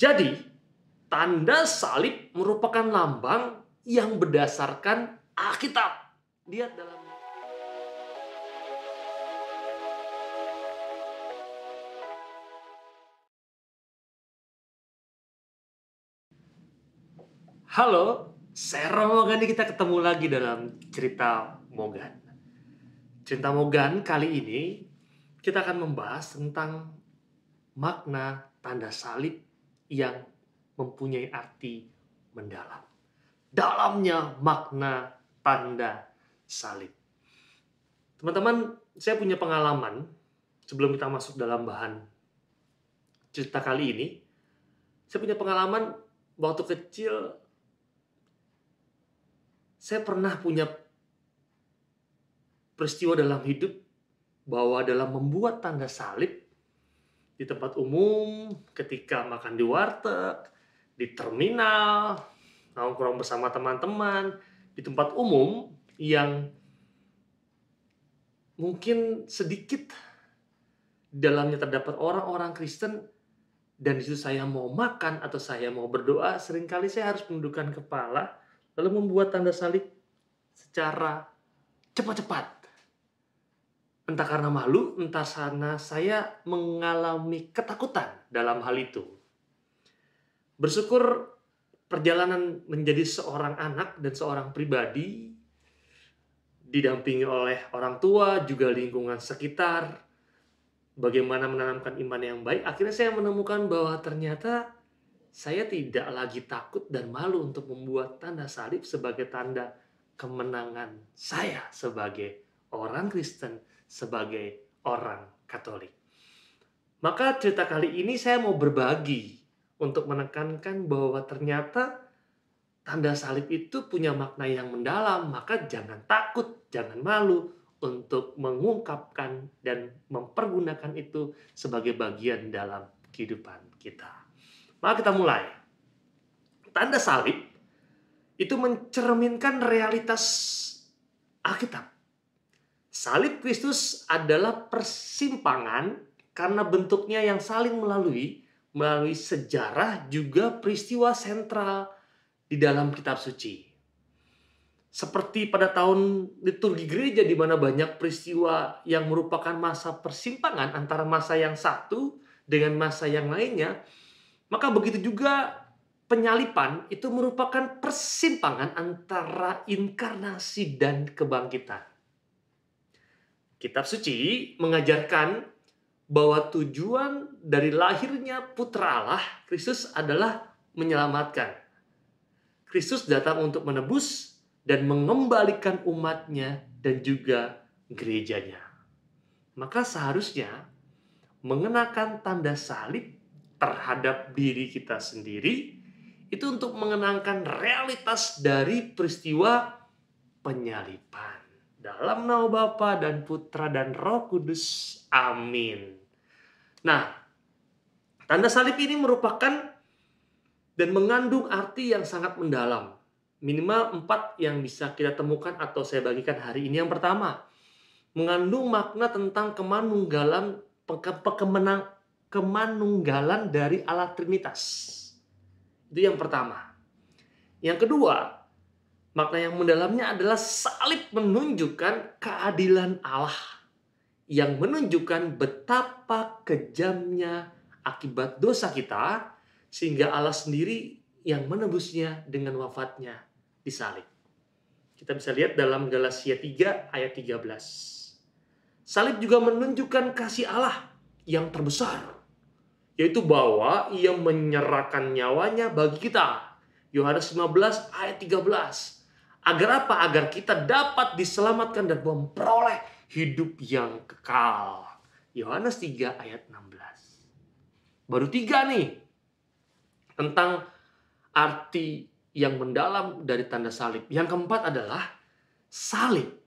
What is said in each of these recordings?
Jadi, tanda salib merupakan lambang yang berdasarkan Alkitab. Lihat dalam Halo, saya Romo Gani, kita ketemu lagi dalam cerita Mogan. Cerita Mogan kali ini kita akan membahas tentang makna tanda salib yang mempunyai arti mendalam. Dalamnya makna tanda salib. Teman-teman, saya punya pengalaman sebelum kita masuk dalam bahan cerita kali ini. Saya punya pengalaman waktu kecil. Saya pernah punya peristiwa dalam hidup bahwa dalam membuat tanda salib di tempat umum, ketika makan di warteg, di terminal, nongkrong bersama teman-teman, di tempat umum yang mungkin sedikit di dalamnya terdapat orang-orang Kristen, dan di situ saya mau makan atau saya mau berdoa, seringkali saya harus menundukkan kepala lalu membuat tanda salib secara cepat-cepat. Entah karena malu, entah karena saya mengalami ketakutan dalam hal itu. Bersyukur perjalanan menjadi seorang anak dan seorang pribadi, didampingi oleh orang tua, juga lingkungan sekitar, bagaimana menanamkan iman yang baik, akhirnya saya menemukan bahwa ternyata saya tidak lagi takut dan malu untuk membuat tanda salib sebagai tanda kemenangan saya sebagai orang Kristen, sebagai orang Katolik. Maka cerita kali ini saya mau berbagi untuk menekankan bahwa ternyata tanda salib itu punya makna yang mendalam. Maka jangan takut, jangan malu untuk mengungkapkan dan mempergunakan itu sebagai bagian dalam kehidupan kita. Maka kita mulai. Tanda salib itu mencerminkan realitas Alkitab. Salib Kristus adalah persimpangan karena bentuknya yang saling melalui sejarah, juga peristiwa sentral di dalam kitab suci. Seperti pada tahun liturgi gereja di mana banyak peristiwa yang merupakan masa persimpangan antara masa yang satu dengan masa yang lainnya, maka begitu juga penyalipan itu merupakan persimpangan antara inkarnasi dan kebangkitan. Kitab suci mengajarkan bahwa tujuan dari lahirnya Putra Allah, Kristus, adalah menyelamatkan. Kristus datang untuk menebus dan mengembalikan umatnya dan juga gerejanya. Maka seharusnya mengenakan tanda salib terhadap diri kita sendiri itu untuk mengenangkan realitas dari peristiwa penyalipan. Dalam nama Bapa dan Putra dan Roh Kudus. Amin. Nah, tanda salib ini merupakan dan mengandung arti yang sangat mendalam. Minimal 4 yang bisa kita temukan atau saya bagikan hari ini. Yang pertama, mengandung makna tentang kemanunggalan dari Allah Trinitas. Itu yang pertama. Yang kedua, makna yang mendalamnya adalah salib menunjukkan keadilan Allah, yang menunjukkan betapa kejamnya akibat dosa kita, sehingga Allah sendiri yang menebusnya dengan wafatnya di salib. Kita bisa lihat dalam Galatia 3 ayat 13. Salib juga menunjukkan kasih Allah yang terbesar, yaitu bahwa ia menyerahkan nyawanya bagi kita. Yohanes 15 ayat 13. Agar apa? Agar kita dapat diselamatkan dan memperoleh hidup yang kekal. Yohanes 3 ayat 16. Baru 3 nih tentang arti yang mendalam dari tanda salib. Yang keempat adalah salib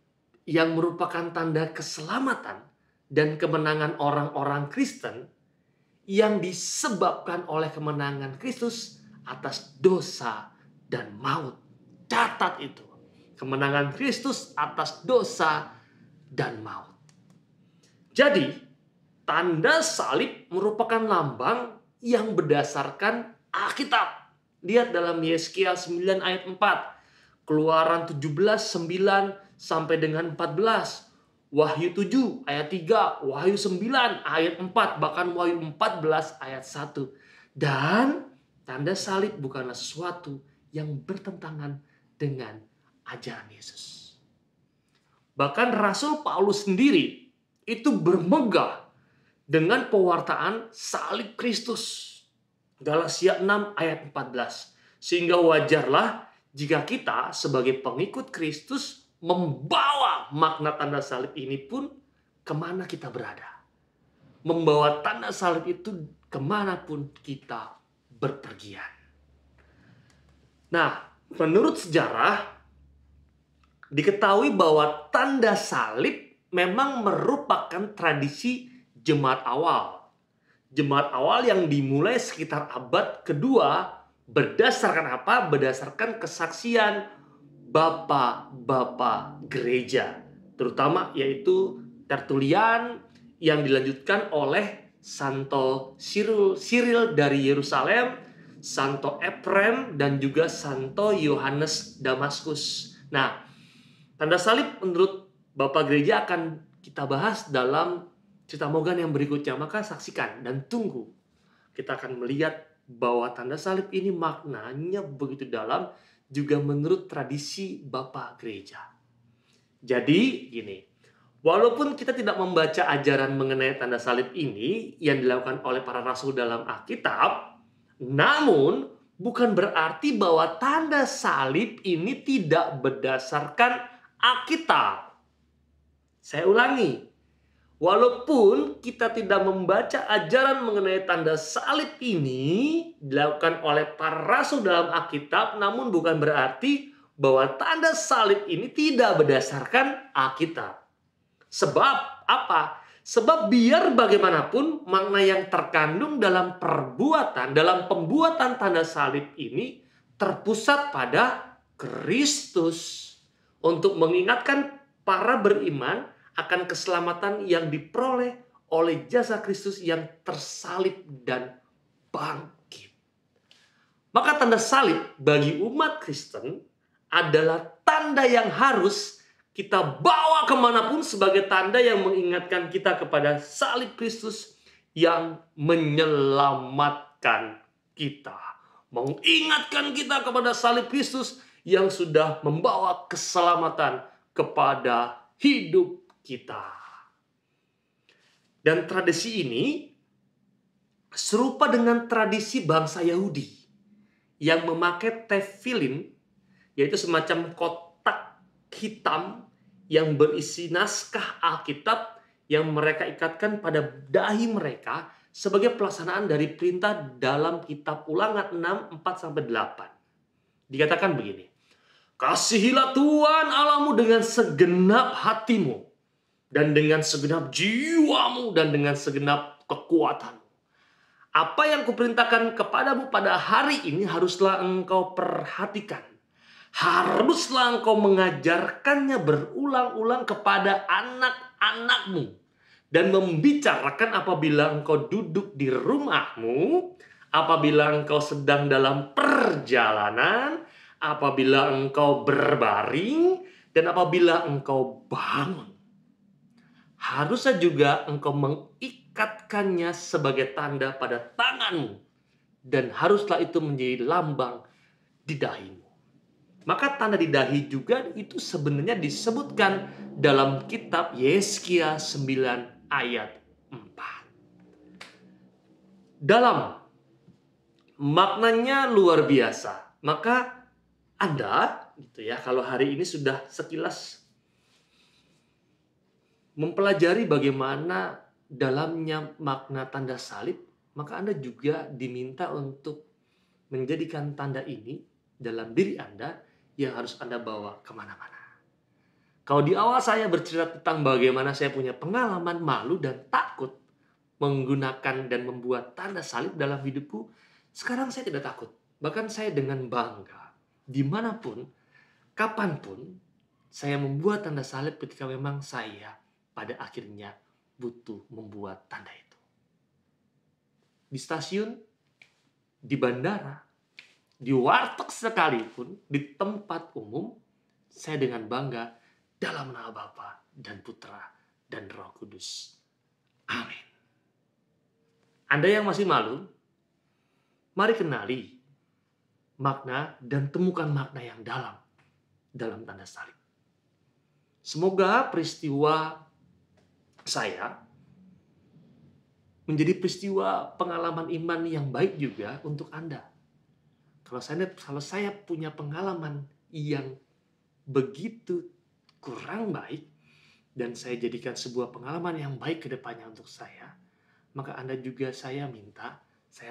yang merupakan tanda keselamatan dan kemenangan orang-orang Kristen yang disebabkan oleh kemenangan Kristus atas dosa dan maut. Catat itu. Kemenangan Kristus atas dosa dan maut. Jadi, tanda salib merupakan lambang yang berdasarkan Alkitab. Lihat dalam Yesaya 9 ayat 4. Keluaran 17, 9 sampai dengan 14. Wahyu 7 ayat 3. Wahyu 9 ayat 4. Bahkan Wahyu 14 ayat 1. Dan tanda salib bukanlah sesuatu yang bertentangan dengan ajaran Yesus. Bahkan Rasul Paulus sendiri itu bermegah dengan pewartaan salib Kristus. Galatia 6 ayat 14. Sehingga wajarlah jika kita sebagai pengikut Kristus membawa makna tanda salib ini pun kemana kita berada. Membawa tanda salib itu kemanapun kita berpergian. Nah, menurut sejarah, diketahui bahwa tanda salib memang merupakan tradisi jemaat awal. Jemaat awal yang dimulai sekitar abad kedua. Berdasarkan apa? Berdasarkan kesaksian bapak-bapak gereja. Terutama yaitu Tertullian yang dilanjutkan oleh Santo Cyril dari Yerusalem, Santo Ephrem, dan juga Santo Yohanes Damaskus. Nah, tanda salib menurut Bapak Gereja akan kita bahas dalam cerita Morgan yang berikutnya. Maka saksikan dan tunggu. Kita akan melihat bahwa tanda salib ini maknanya begitu dalam juga menurut tradisi Bapak Gereja. Jadi gini, walaupun kita tidak membaca ajaran mengenai tanda salib ini yang dilakukan oleh para rasul dalam Alkitab, namun bukan berarti bahwa tanda salib ini tidak berdasarkan Alkitab. Saya ulangi. Walaupun kita tidak membaca ajaran mengenai tanda salib ini dilakukan oleh para rasul dalam Alkitab, namun bukan berarti bahwa tanda salib ini tidak berdasarkan Alkitab. Sebab apa? Sebab biar bagaimanapun makna yang terkandung dalam pembuatan tanda salib ini terpusat pada Kristus untuk mengingatkan para beriman akan keselamatan yang diperoleh oleh jasa Kristus yang tersalib dan bangkit. Maka tanda salib bagi umat Kristen adalah tanda yang harus kita bawa kemanapun sebagai tanda yang mengingatkan kita kepada salib Kristus yang menyelamatkan kita. Mengingatkan kita kepada salib Kristus yang sudah membawa keselamatan kepada hidup kita. Dan tradisi ini serupa dengan tradisi bangsa Yahudi yang memakai tefillin, yaitu semacam kotak hitam yang berisi naskah Alkitab yang mereka ikatkan pada dahi mereka sebagai pelaksanaan dari perintah dalam kitab Ulangan 6, 4-8. Dikatakan begini, kasihilah Tuhan Allahmu dengan segenap hatimu, dan dengan segenap jiwamu, dan dengan segenap kekuatanmu. Apa yang kuperintahkan kepadamu pada hari ini haruslah engkau perhatikan. Haruslah engkau mengajarkannya berulang-ulang kepada anak-anakmu. Dan membicarakan apabila engkau duduk di rumahmu, apabila engkau sedang dalam perjalanan, apabila engkau berbaring, dan apabila engkau bangun. Harusnya juga engkau mengikatkannya sebagai tanda pada tanganmu. Dan haruslah itu menjadi lambang di dahimu. Maka tanda di dahi juga itu sebenarnya disebutkan dalam kitab Yesaya 9 ayat 4. Dalam maknanya luar biasa. Maka Anda gitu ya, kalau hari ini sudah sekilas mempelajari bagaimana dalamnya makna tanda salib, maka Anda juga diminta untuk menjadikan tanda ini dalam diri Anda yang harus Anda bawa kemana-mana. Kalau di awal saya bercerita tentang bagaimana saya punya pengalaman malu dan takut menggunakan dan membuat tanda salib dalam hidupku, sekarang saya tidak takut. Bahkan saya dengan bangga, dimanapun, kapanpun, saya membuat tanda salib ketika memang saya pada akhirnya butuh membuat tanda itu. Di stasiun, di bandara, di warteg sekalipun, di tempat umum, saya dengan bangga dalam nama Bapa dan Putra dan Roh Kudus. Amin. Anda yang masih malu, mari kenali makna dan temukan makna yang dalam tanda salib. Semoga peristiwa saya menjadi peristiwa pengalaman iman yang baik juga untuk Anda. Kalau saya punya pengalaman yang begitu kurang baik dan saya jadikan sebuah pengalaman yang baik ke depannya untuk saya, maka Anda juga saya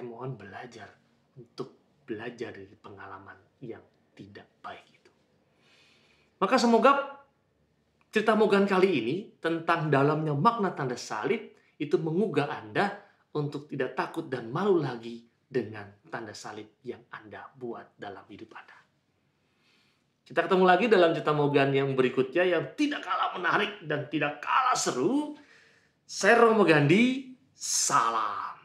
mohon belajar untuk belajar dari pengalaman yang tidak baik itu. Maka semoga cerita Mogan kali ini tentang dalamnya makna tanda salib itu mengugah Anda untuk tidak takut dan malu lagi dengan tanda salib yang Anda buat dalam hidup Anda. Kita ketemu lagi dalam cerita Mogan yang berikutnya yang tidak kalah menarik dan tidak kalah seru. Saya Romo Gandhi, salam.